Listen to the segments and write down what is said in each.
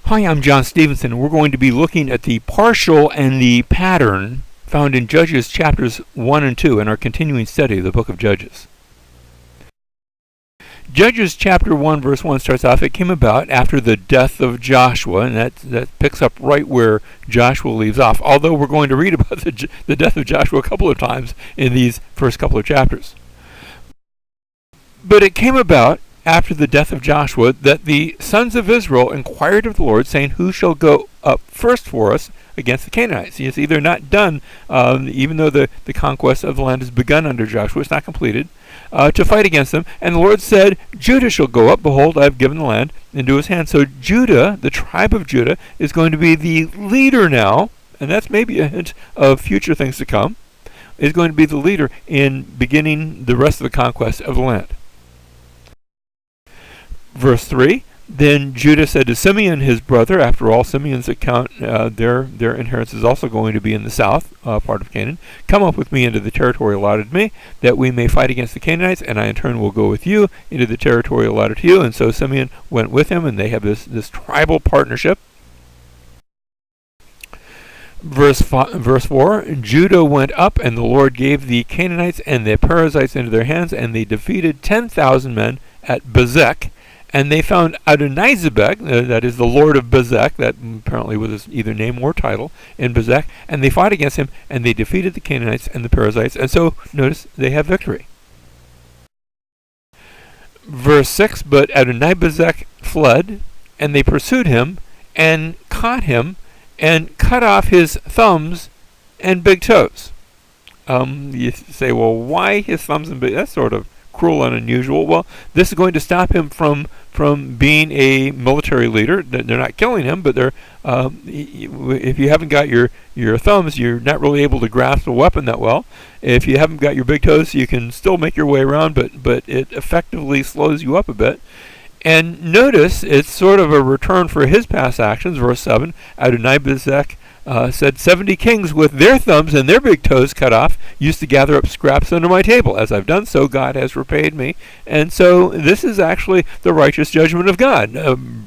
Hi, I'm John Stevenson. We're going to be looking at the partial and the pattern found in Judges chapters 1 and 2 in our continuing study of the book of Judges. Judges chapter 1 verse 1 starts off, it came about after the death of Joshua, and that picks up right where Joshua leaves off, although we're going to read about the death of Joshua a couple of times in these first couple of chapters. But it came about after the death of Joshua that the sons of Israel inquired of the Lord, saying, who shall go up first for us against the Canaanites? You see, they're not done, even though the conquest of the land has begun under Joshua, it's not completed, to fight against them. And the Lord said, Judah shall go up, behold, I have given the land into his hand. So Judah, the tribe of Judah, is going to be the leader now, and that's maybe a hint of future things to come, is going to be the leader in beginning the rest of the conquest of the land. Verse 3, then Judah said to Simeon his brother, after all, Simeon's account, their inheritance is also going to be in the south part of Canaan. Come up with me into the territory allotted to me, that we may fight against the Canaanites, and I in turn will go with you into the territory allotted to you. And so Simeon went with him, and they have this tribal partnership. Verse 4, Judah went up, and the Lord gave the Canaanites and the Perizzites into their hands, and they defeated 10,000 men at Bezek. And they found Adonizebek, that is the Lord of Bezek, that apparently was his either name or title, in Bezek, and they fought against him, and they defeated the Canaanites and the Perizzites, and so, notice, they have victory. Verse 6, but Adonizebek fled, and they pursued him, and caught him, and cut off his thumbs and big toes. You say, well, why his thumbs and big? That's sort of cruel and unusual. Well, this is going to stop him from being a military leader. They're not killing him, but they're if you haven't got your thumbs, you're not really able to grasp a weapon that well. If you haven't got your big toes, you can still make your way around, but it effectively slows you up a bit. And notice it's sort of a return for his past actions. Verse 7, Adonizebek said, 70 kings with their thumbs and their big toes cut off used to gather up scraps under my table. As I've done so, God has repaid me. And so this is actually the righteous judgment of God,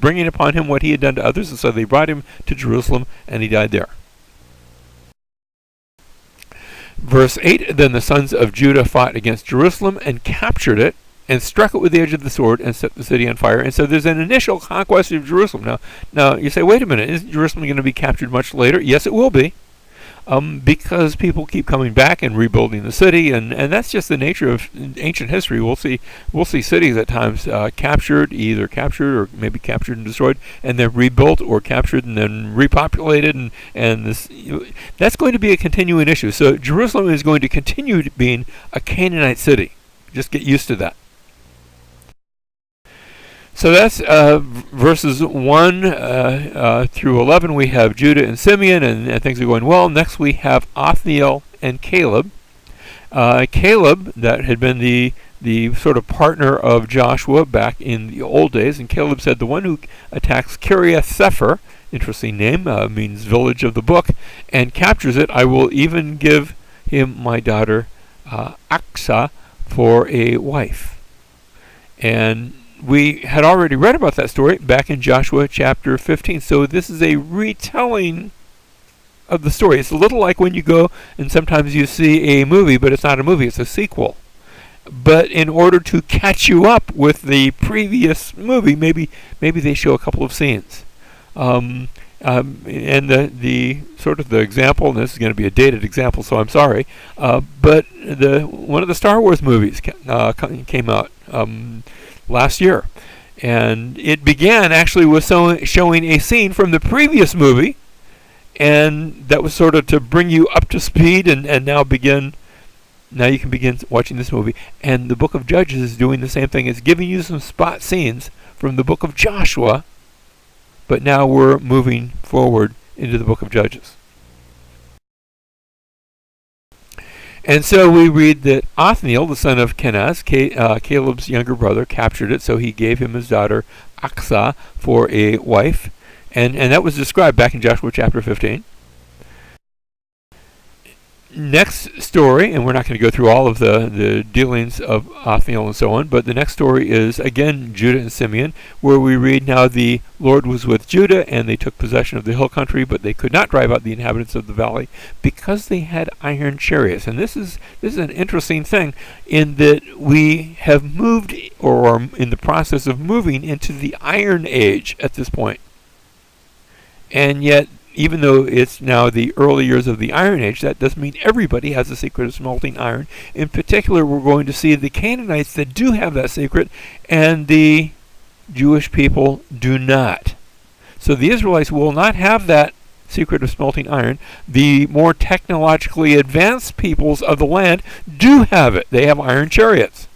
bringing upon him what he had done to others. And so they brought him to Jerusalem, and he died there. Verse 8, then the sons of Judah fought against Jerusalem and captured it, and struck it with the edge of the sword and set the city on fire. And so there's an initial conquest of Jerusalem. Now you say, wait a minute, is Jerusalem going to be captured much later? Yes, it will be, because people keep coming back and rebuilding the city, and that's just the nature of ancient history. We'll see cities at times either captured or maybe captured and destroyed, and then rebuilt, or captured and then repopulated, and that's going to be a continuing issue. So Jerusalem is going to continue being a Canaanite city. Just get used to that. So that's verses 1 through 11. We have Judah and Simeon, and things are going well. Next we have Othniel and Caleb. Caleb, that had been the sort of partner of Joshua back in the old days, and Caleb said, the one who attacks Kiriath Sefer, interesting name, means village of the book, and captures it, I will even give him my daughter Aksah for a wife. And we had already read about that story back in Joshua chapter 15. So this is a retelling of the story. It's a little like when you go and sometimes you see a movie, but it's not a movie, it's a sequel. But in order to catch you up with the previous movie, maybe they show a couple of scenes. And the sort of the example, and this is going to be a dated example, so I'm sorry, but one of the Star Wars movies came out last year, and it began actually with showing a scene from the previous movie, and that was sort of to bring you up to speed, and now you can begin watching this movie. And the book of Judges is doing the same thing. It's giving you some spot scenes from the book of Joshua, but now we're moving forward into the book of Judges. And so we read that Othniel, the son of Kenaz, Caleb's younger brother, captured it, so he gave him his daughter Aksah for a wife. And that was described back in Joshua chapter 15. next story, and we're not going to go through all of the dealings of Othniel and so on, but the next story is, again, Judah and Simeon, where we read, now the Lord was with Judah, and they took possession of the hill country, but they could not drive out the inhabitants of the valley, because they had iron chariots. And this is an interesting thing, in that we have moved, or are in the process of moving, into the Iron Age at this point. And yet, even though it's now the early years of the Iron Age, that doesn't mean everybody has the secret of smelting iron. In particular, we're going to see the Canaanites that do have that secret, and the Jewish people do not. So the Israelites will not have that secret of smelting iron. The more technologically advanced peoples of the land do have it. They have iron chariots.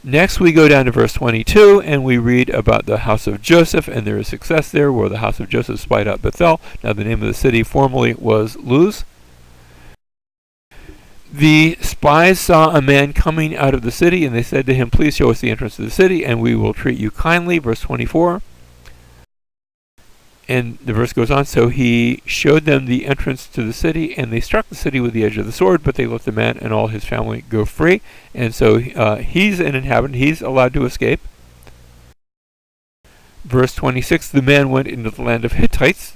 Next, we go down to verse 22, and we read about the house of Joseph, and there is success there, where the house of Joseph spied out Bethel. Now, the name of the city formerly was Luz. The spies saw a man coming out of the city, and they said to him, please show us the entrance to the city, and we will treat you kindly. Verse 24. And the verse goes on, so he showed them the entrance to the city, and they struck the city with the edge of the sword, but they let the man and all his family go free. And so he's an inhabitant, he's allowed to escape. Verse 26, the man went into the land of Hittites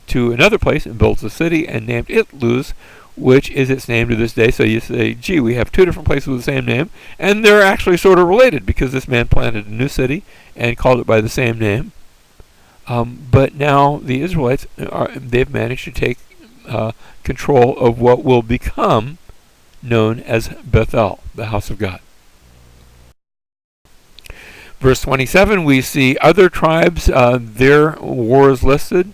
to another place and built a city and named it Luz, which is its name to this day. So you say, gee, we have two different places with the same name, and they're actually sort of related, because this man planted a new city and called it by the same name. But now the Israelites, they've managed to take control of what will become known as Bethel, the house of God. Verse 27, we see other tribes, their wars listed.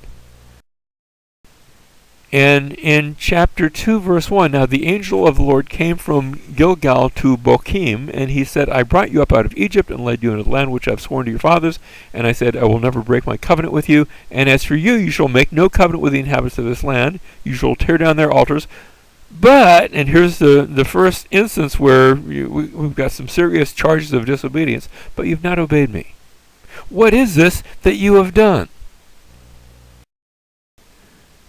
And in chapter 2, verse 1, now the angel of the Lord came from Gilgal to Bochim, and he said, I brought you up out of Egypt and led you into the land which I have sworn to your fathers. And I said, I will never break my covenant with you. And as for you, you shall make no covenant with the inhabitants of this land. You shall tear down their altars. But, and here's the first instance where we've got some serious charges of disobedience, but you've not obeyed me. What is this that you have done?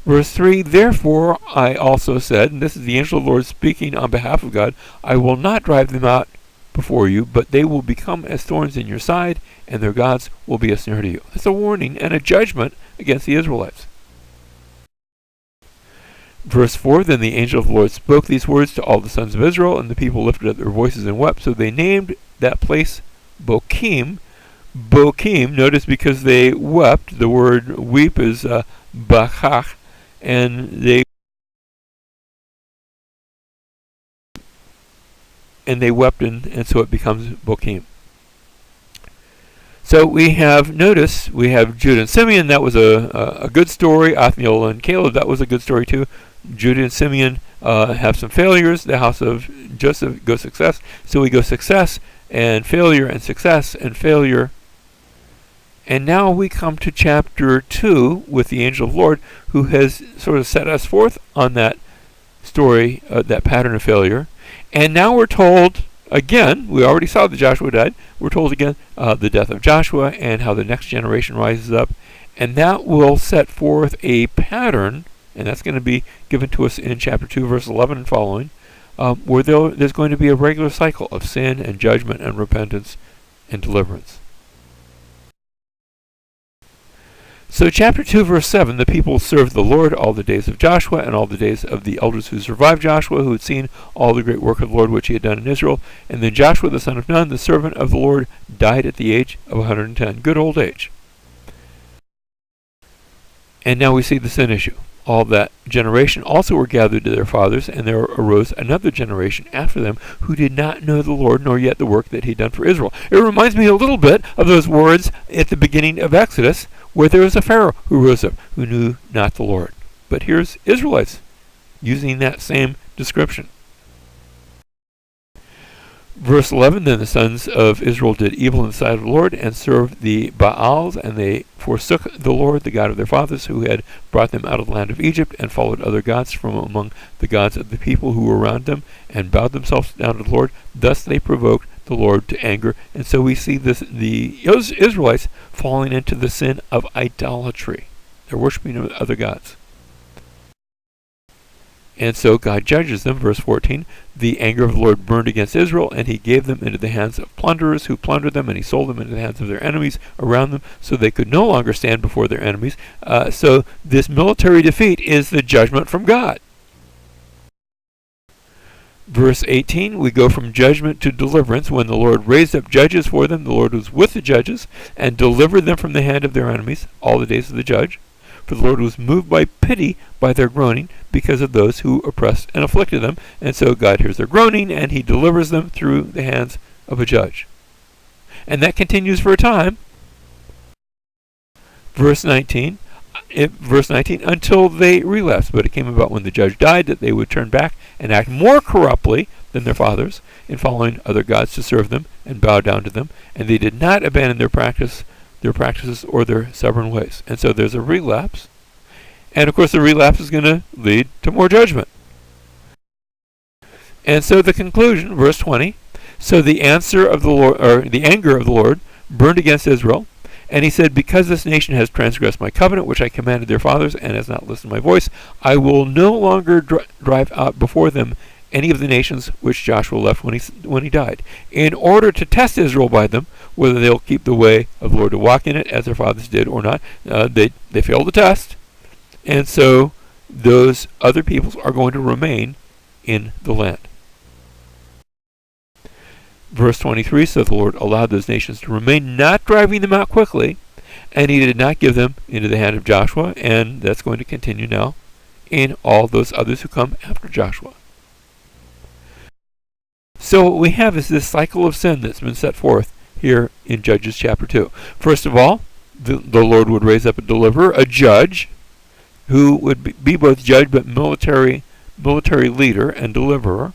Verse 3, therefore I also said, and this is the angel of the Lord speaking on behalf of God, I will not drive them out before you, but they will become as thorns in your side, and their gods will be a snare to you. It's a warning and a judgment against the Israelites. Verse 4, then the angel of the Lord spoke these words to all the sons of Israel, and the people lifted up their voices and wept. So they named that place Bochim. Bochim, notice because they wept, the word weep is bachach, and they wept, and so it becomes Bochim. So we have, notice, we have Judah and Simeon. That was a good story. Othniel and Caleb, that was a good story too. Judah and Simeon have some failures. The house of Joseph goes success. So we go success and failure and success and failure. And now we come to chapter 2 with the angel of the Lord, who has sort of set us forth on that story, that pattern of failure. And now we're told, again, we already saw that Joshua died. We're told again the death of Joshua and how the next generation rises up. And that will set forth a pattern, and that's going to be given to us in chapter 2, verse 11 and following, where there's going to be a regular cycle of sin and judgment and repentance and deliverance. So chapter 2, verse 7, the people served the Lord all the days of Joshua and all the days of the elders who survived Joshua, who had seen all the great work of the Lord which he had done in Israel. And then Joshua the son of Nun, the servant of the Lord, died at the age of 110. Good old age. And now we see the sin issue. All that generation also were gathered to their fathers, and there arose another generation after them who did not know the Lord, nor yet the work that he had done for Israel. It reminds me a little bit of those words at the beginning of Exodus, where there was a Pharaoh who rose up, who knew not the Lord. But here's Israelites using that same description. Verse 11, then the sons of Israel did evil in the sight of the Lord, and served the Baals, and they forsook the Lord, the God of their fathers, who had brought them out of the land of Egypt, and followed other gods from among the gods of the people who were around them, and bowed themselves down to the Lord. Thus they provoked the Lord to anger. And so we see the Israelites falling into the sin of idolatry. They're worshiping other gods. And so God judges them. Verse 14, the anger of the Lord burned against Israel, and he gave them into the hands of plunderers who plundered them, and he sold them into the hands of their enemies around them, so they could no longer stand before their enemies. So this military defeat is the judgment from God. Verse 18, we go from judgment to deliverance. When the Lord raised up judges for them, the Lord was with the judges and delivered them from the hand of their enemies all the days of the judge. For the Lord was moved by pity by their groaning because of those who oppressed and afflicted them. And so God hears their groaning, and he delivers them through the hands of a judge. And that continues for a time. Verse 19, until they relapsed. But it came about when the judge died that they would turn back and act more corruptly than their fathers in following other gods to serve them and bow down to them. And they did not abandon their practices or their stubborn ways. And so there's a relapse. And of course the relapse is going to lead to more judgment. And so the conclusion, verse 20, so the anger of the Lord burned against Israel, and he said, because this nation has transgressed my covenant, which I commanded their fathers, and has not listened to my voice, I will no longer drive out before them any of the nations which Joshua left when he died, in order to test Israel by them, whether they'll keep the way of the Lord to walk in it, as their fathers did or not. They failed the test, and so those other peoples are going to remain in the land. Verse 23, so the Lord allowed those nations to remain, not driving them out quickly, and he did not give them into the hand of Joshua, and that's going to continue now in all those others who come after Joshua. So what we have is this cycle of sin that's been set forth here in Judges chapter 2. First of all, the Lord would raise up a deliverer, a judge, who would be both judge but military leader and deliverer.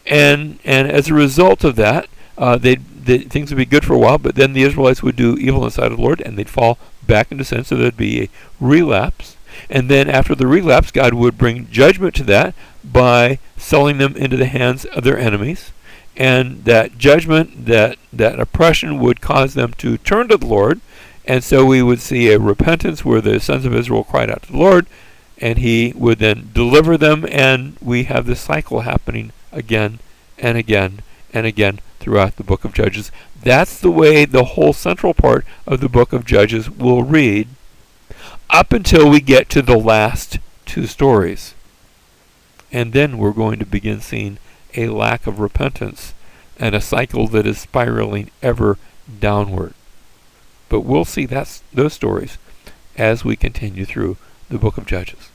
And as a result of that, things would be good for a while, but then the Israelites would do evil in the sight of the Lord, and they'd fall back into sin, so there'd be a relapse. And then after the relapse, God would bring judgment to that by selling them into the hands of their enemies. And that judgment, that oppression would cause them to turn to the Lord. And so we would see a repentance where the sons of Israel cried out to the Lord, and he would then deliver them, and we have this cycle happening again and again and again throughout the book of Judges. That's the way the whole central part of the book of Judges will read up until we get to the last two stories. And then we're going to begin seeing a lack of repentance and a cycle that is spiraling ever downward. But we'll see those stories as we continue through the book of Judges.